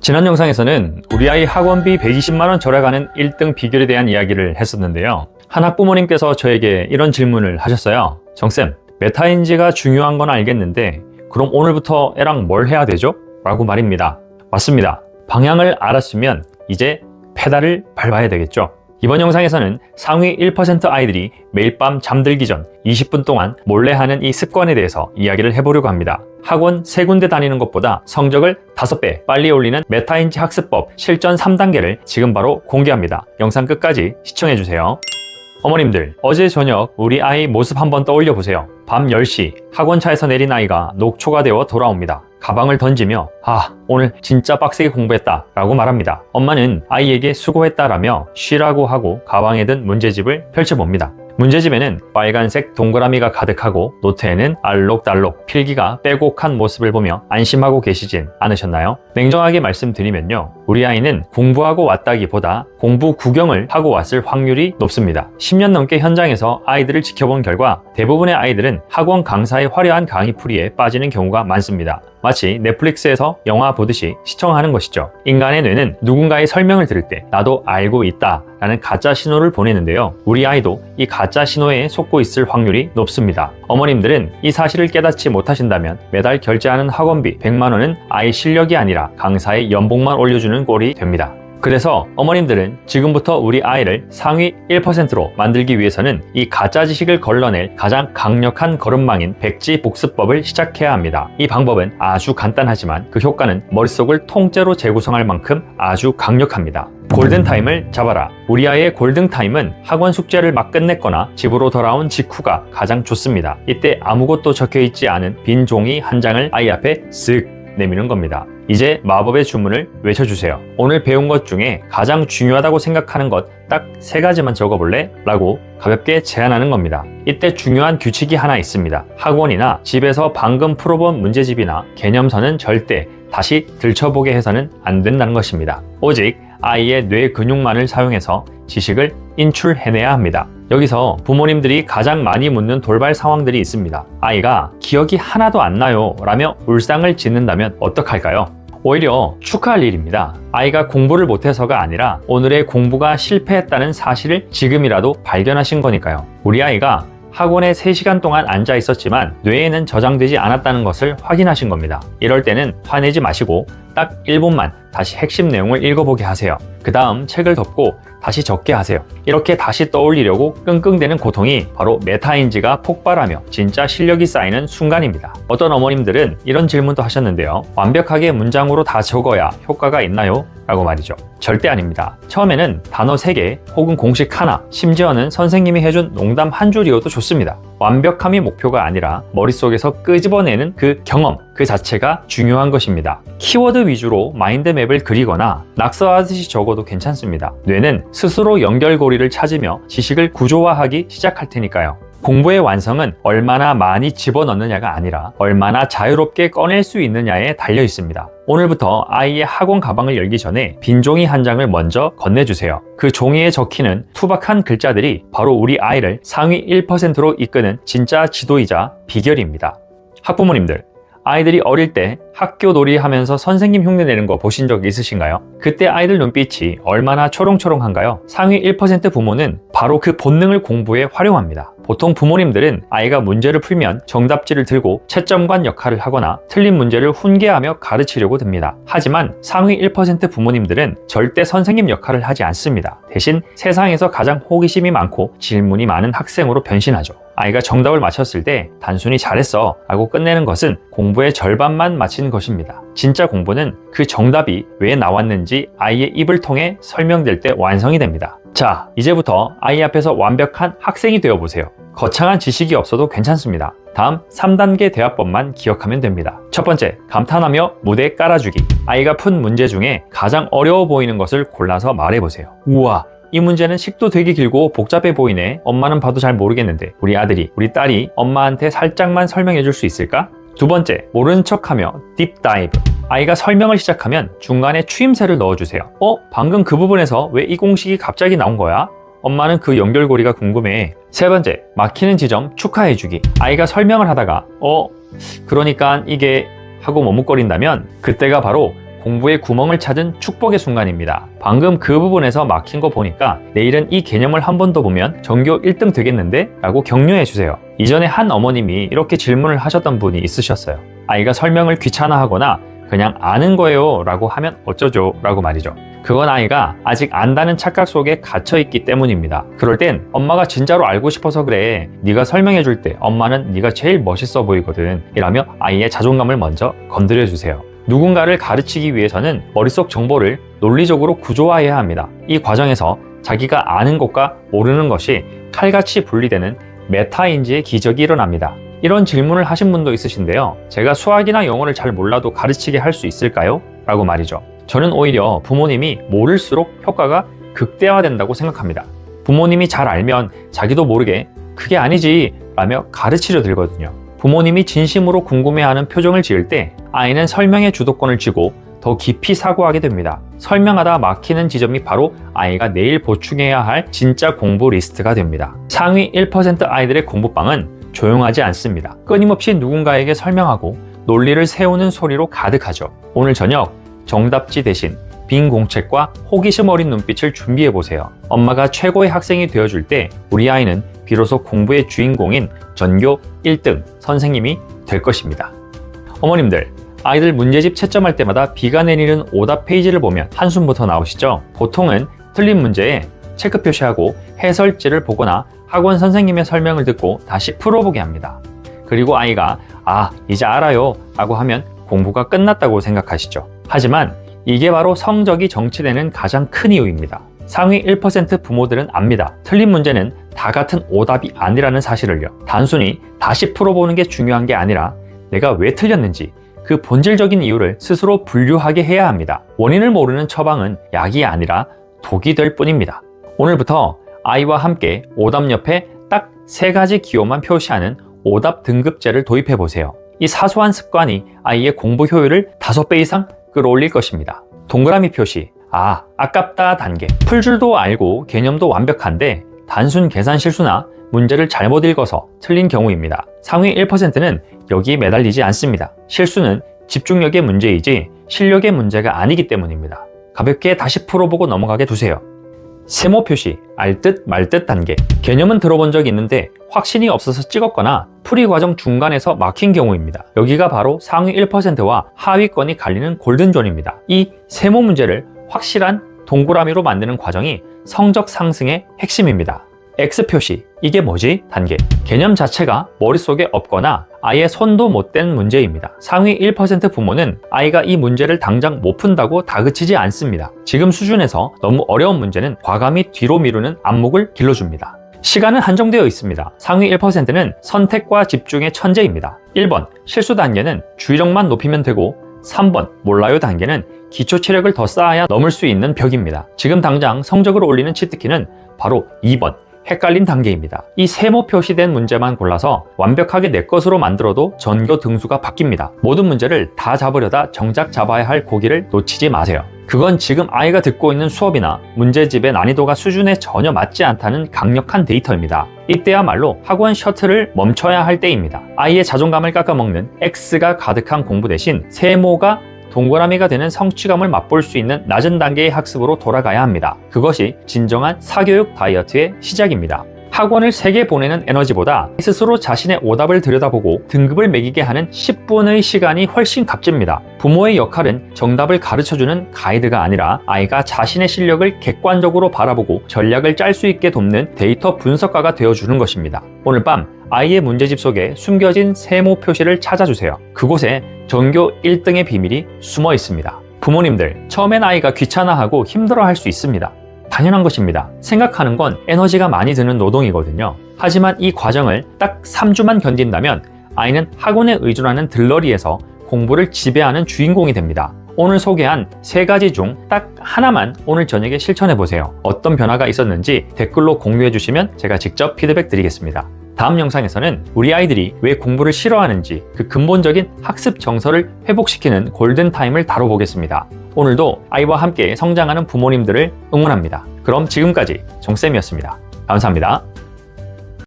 지난 영상에서는 우리 아이 학원비 120만원 절약하는 1등 비결에 대한 이야기를 했었는데요. 한 학부모님께서 저에게 이런 질문을 하셨어요. 정쌤, 메타인지가 중요한 건 알겠는데 그럼 오늘부터 애랑 뭘 해야 되죠? 라고 말입니다. 맞습니다. 방향을 알았으면 이제 페달을 밟아야 되겠죠. 이번 영상에서는 상위 1% 아이들이 매일 밤 잠들기 전 20분 동안 몰래 하는 이 습관에 대해서 이야기를 해보려고 합니다. 학원 3군데 다니는 것보다 성적을 5배 빨리 올리는 메타인지 학습법 실전 3단계를 지금 바로 공개합니다. 영상 끝까지 시청해주세요. 어머님들, 어제 저녁 우리 아이 모습 한번 떠올려 보세요. 밤 10시 학원차에서 내린 아이가 녹초가 되어 돌아옵니다. 가방을 던지며 오늘 진짜 빡세게 공부했다 라고 말합니다. 엄마는 아이에게 수고했다라며 쉬라고 하고 가방에 든 문제집을 펼쳐봅니다. 문제집에는 빨간색 동그라미가 가득하고 노트에는 알록달록 필기가 빼곡한 모습을 보며 안심하고 계시진 않으셨나요? 냉정하게 말씀드리면요, 우리 아이는 공부하고 왔다기보다 공부 구경을 하고 왔을 확률이 높습니다. 10년 넘게 현장에서 아이들을 지켜본 결과 대부분의 아이들은 학원 강사의 화려한 강의풀이에 빠지는 경우가 많습니다. 마치 넷플릭스에서 영화 보듯이 시청하는 것이죠. 인간의 뇌는 누군가의 설명을 들을 때 나도 알고 있다 라는 가짜 신호를 보내는데요. 우리 아이도 이 가짜 신호에 속고 있을 확률이 높습니다. 어머님들은 이 사실을 깨닫지 못하신다면 매달 결제하는 학원비 100만원은 아이 실력이 아니라 강사의 연봉만 올려주는 꼴이 됩니다. 그래서 어머님들은 지금부터 우리 아이를 상위 1%로 만들기 위해서는 이 가짜 지식을 걸러낼 가장 강력한 걸음망인 백지 복습법을 시작해야 합니다. 이 방법은 아주 간단하지만 그 효과는 머릿속을 통째로 재구성할 만큼 아주 강력합니다. 골든타임을 잡아라. 우리 아이의 골든타임은 학원 숙제를 막 끝냈거나 집으로 돌아온 직후가 가장 좋습니다. 이때 아무것도 적혀있지 않은 빈 종이 한 장을 아이 앞에 쓱 내미는 겁니다. 이제 마법의 주문을 외쳐주세요. 오늘 배운 것 중에 가장 중요하다고 생각하는 것 딱 3가지만 적어볼래? 라고 가볍게 제안하는 겁니다. 이때 중요한 규칙이 하나 있습니다. 학원이나 집에서 방금 풀어본 문제집이나 개념서는 절대 다시 들춰보게 해서는 안 된다는 것입니다. 오직 아이의 뇌 근육만을 사용해서 지식을 인출해내야 합니다. 여기서 부모님들이 가장 많이 묻는 돌발 상황들이 있습니다. 아이가 기억이 하나도 안 나요 라며 울상을 짓는다면 어떡할까요? 오히려 축하할 일입니다. 아이가 공부를 못해서가 아니라 오늘의 공부가 실패했다는 사실을 지금이라도 발견하신 거니까요. 우리 아이가 학원에 3시간 동안 앉아 있었지만 뇌에는 저장되지 않았다는 것을 확인하신 겁니다. 이럴 때는 화내지 마시고 딱 1분만 다시 핵심 내용을 읽어보게 하세요. 그 다음 책을 덮고 다시 적게 하세요. 이렇게 다시 떠올리려고 끙끙대는 고통이 바로 메타인지가 폭발하며 진짜 실력이 쌓이는 순간입니다. 어떤 어머님들은 이런 질문도 하셨는데요. 완벽하게 문장으로 다 적어야 효과가 있나요? 라고 말이죠. 절대 아닙니다. 처음에는 단어 3개 혹은 공식 하나, 심지어는 선생님이 해준 농담 한 줄이어도 좋습니다. 완벽함이 목표가 아니라 머릿속에서 끄집어내는 그 경험 그 자체가 중요한 것입니다. 키워드 위주로 마인드맵을 그리거나 낙서하듯이 적어도 괜찮습니다. 뇌는 스스로 연결고리를 찾으며 지식을 구조화하기 시작할 테니까요. 공부의 완성은 얼마나 많이 집어넣느냐가 아니라 얼마나 자유롭게 꺼낼 수 있느냐에 달려 있습니다. 오늘부터 아이의 학원 가방을 열기 전에 빈 종이 한 장을 먼저 건네주세요. 그 종이에 적히는 투박한 글자들이 바로 우리 아이를 상위 1%로 이끄는 진짜 지도이자 비결입니다. 학부모님들, 아이들이 어릴 때 학교 놀이 하면서 선생님 흉내내는 거 보신 적 있으신가요? 그때 아이들 눈빛이 얼마나 초롱초롱한가요? 상위 1% 부모는 바로 그 본능을 공부에 활용합니다. 보통 부모님들은 아이가 문제를 풀면 정답지를 들고 채점관 역할을 하거나 틀린 문제를 훈계하며 가르치려고 듭니다. 하지만 상위 1% 부모님들은 절대 선생님 역할을 하지 않습니다. 대신 세상에서 가장 호기심이 많고 질문이 많은 학생으로 변신하죠. 아이가 정답을 맞췄을 때 단순히 잘했어 라고 끝내는 것은 공부의 절반만 마친 것입니다. 진짜 공부는 그 정답이 왜 나왔는지 아이의 입을 통해 설명될 때 완성이 됩니다. 자, 이제부터 아이 앞에서 완벽한 학생이 되어보세요. 거창한 지식이 없어도 괜찮습니다. 다음 3단계 대화법만 기억하면 됩니다. 첫 번째, 감탄하며 무대 깔아주기. 아이가 푼 문제 중에 가장 어려워 보이는 것을 골라서 말해보세요. 우와, 이 문제는 식도 되게 길고 복잡해 보이네. 엄마는 봐도 잘 모르겠는데 우리 아들이, 우리 딸이 엄마한테 살짝만 설명해 줄 수 있을까? 두 번째, 모르는 척하며 딥다이브. 아이가 설명을 시작하면 중간에 추임새를 넣어주세요. 방금 그 부분에서 왜 이 공식이 갑자기 나온 거야? 엄마는 그 연결고리가 궁금해. 세 번째, 막히는 지점 축하해주기. 아이가 설명을 하다가 그러니까 이게 하고 머뭇거린다면 그때가 바로 공부의 구멍을 찾은 축복의 순간입니다. 방금 그 부분에서 막힌 거 보니까 내일은 이 개념을 한 번 더 보면 전교 1등 되겠는데? 라고 격려해 주세요. 이전에 한 어머님이 이렇게 질문을 하셨던 분이 있으셨어요. 아이가 설명을 귀찮아하거나 그냥 아는 거예요 라고 하면 어쩌죠? 라고 말이죠. 그건 아이가 아직 안다는 착각 속에 갇혀있기 때문입니다. 그럴 땐 엄마가 진짜로 알고 싶어서 그래. 네가 설명해 줄 때 엄마는 네가 제일 멋있어 보이거든. 이라며 아이의 자존감을 먼저 건드려 주세요. 누군가를 가르치기 위해서는 머릿속 정보를 논리적으로 구조화해야 합니다. 이 과정에서 자기가 아는 것과 모르는 것이 칼같이 분리되는 메타인지의 기적이 일어납니다. 이런 질문을 하신 분도 있으신데요. 제가 수학이나 영어를 잘 몰라도 가르치게 할 수 있을까요? 라고 말이죠. 저는 오히려 부모님이 모를수록 효과가 극대화된다고 생각합니다. 부모님이 잘 알면 자기도 모르게 그게 아니지 라며 가르치려 들거든요. 부모님이 진심으로 궁금해하는 표정을 지을 때 아이는 설명의 주도권을 쥐고 더 깊이 사고하게 됩니다. 설명하다 막히는 지점이 바로 아이가 내일 보충해야 할 진짜 공부 리스트가 됩니다. 상위 1% 아이들의 공부방은 조용하지 않습니다. 끊임없이 누군가에게 설명하고 논리를 세우는 소리로 가득하죠. 오늘 저녁 정답지 대신 빈 공책과 호기심 어린 눈빛을 준비해보세요. 엄마가 최고의 학생이 되어줄 때 우리 아이는 비로소 공부의 주인공인 전교 1등 선생님이 될 것입니다. 어머님들, 아이들 문제집 채점할 때마다 비가 내리는 오답 페이지를 보면 한숨부터 나오시죠? 보통은 틀린 문제에 체크 표시하고 해설지를 보거나 학원 선생님의 설명을 듣고 다시 풀어보게 합니다. 그리고 아이가 이제 알아요 라고 하면 공부가 끝났다고 생각하시죠. 하지만 이게 바로 성적이 정치되는 가장 큰 이유입니다. 상위 1% 부모들은 압니다. 틀린 문제는 다 같은 오답이 아니라는 사실을요. 단순히 다시 풀어보는 게 중요한 게 아니라 내가 왜 틀렸는지 그 본질적인 이유를 스스로 분류하게 해야 합니다. 원인을 모르는 처방은 약이 아니라 독이 될 뿐입니다. 오늘부터 아이와 함께 오답 옆에 딱 3가지 기호만 표시하는 오답 등급제를 도입해 보세요. 이 사소한 습관이 아이의 공부 효율을 5배 이상 끌어올릴 것입니다. 동그라미 표시, 아깝다 단계. 풀줄도 알고 개념도 완벽한데 단순 계산 실수나 문제를 잘못 읽어서 틀린 경우입니다. 상위 1%는 여기에 매달리지 않습니다. 실수는 집중력의 문제이지 실력의 문제가 아니기 때문입니다. 가볍게 다시 풀어보고 넘어가게 두세요. 세모 표시, 알 듯 말 듯 단계. 개념은 들어본 적이 있는데 확신이 없어서 찍었거나 풀이 과정 중간에서 막힌 경우입니다. 여기가 바로 상위 1%와 하위권이 갈리는 골든존입니다. 이 세모 문제를 확실한 동그라미로 만드는 과정이 성적 상승의 핵심입니다. X 표시, 이게 뭐지? 단계. 개념 자체가 머릿속에 없거나 아예 손도 못 댄 문제입니다. 상위 1% 부모는 아이가 이 문제를 당장 못 푼다고 다그치지 않습니다. 지금 수준에서 너무 어려운 문제는 과감히 뒤로 미루는 안목을 길러줍니다. 시간은 한정되어 있습니다. 상위 1%는 선택과 집중의 천재입니다. 1번, 실수 단계는 주의력만 높이면 되고 3번, 몰라요 단계는 기초 체력을 더 쌓아야 넘을 수 있는 벽입니다. 지금 당장 성적을 올리는 치트키는 바로 2번, 헷갈린 단계입니다. 이 세모 표시된 문제만 골라서 완벽하게 내 것으로 만들어도 전교 등수가 바뀝니다. 모든 문제를 다 잡으려다 정작 잡아야 할 고기를 놓치지 마세요. 그건 지금 아이가 듣고 있는 수업이나 문제집의 난이도가 수준에 전혀 맞지 않다는 강력한 데이터입니다. 이때야말로 학원 셔틀을 멈춰야 할 때입니다. 아이의 자존감을 깎아먹는 X가 가득한 공부 대신 세모가 동그라미가 되는 성취감을 맛볼 수 있는 낮은 단계의 학습으로 돌아가야 합니다. 그것이 진정한 사교육 다이어트의 시작입니다. 학원을 3개 보내는 에너지보다 스스로 자신의 오답을 들여다보고 등급을 매기게 하는 10분의 시간이 훨씬 값집니다. 부모의 역할은 정답을 가르쳐주는 가이드가 아니라 아이가 자신의 실력을 객관적으로 바라보고 전략을 짤 수 있게 돕는 데이터 분석가가 되어주는 것입니다. 오늘 밤 아이의 문제집 속에 숨겨진 세모 표시를 찾아주세요. 그곳에 전교 1등의 비밀이 숨어 있습니다. 부모님들, 처음엔 아이가 귀찮아하고 힘들어할 수 있습니다. 당연한 것입니다. 생각하는 건 에너지가 많이 드는 노동이거든요. 하지만 이 과정을 딱 3주만 견딘다면 아이는 학원에 의존하는 들러리에서 공부를 지배하는 주인공이 됩니다. 오늘 소개한 3가지 중 딱 하나만 오늘 저녁에 실천해보세요. 어떤 변화가 있었는지 댓글로 공유해주시면 제가 직접 피드백 드리겠습니다. 다음 영상에서는 우리 아이들이 왜 공부를 싫어하는지 그 근본적인 학습 정서를 회복시키는 골든타임을 다뤄보겠습니다. 오늘도 아이와 함께 성장하는 부모님들을 응원합니다. 그럼 지금까지 정쌤이었습니다. 감사합니다.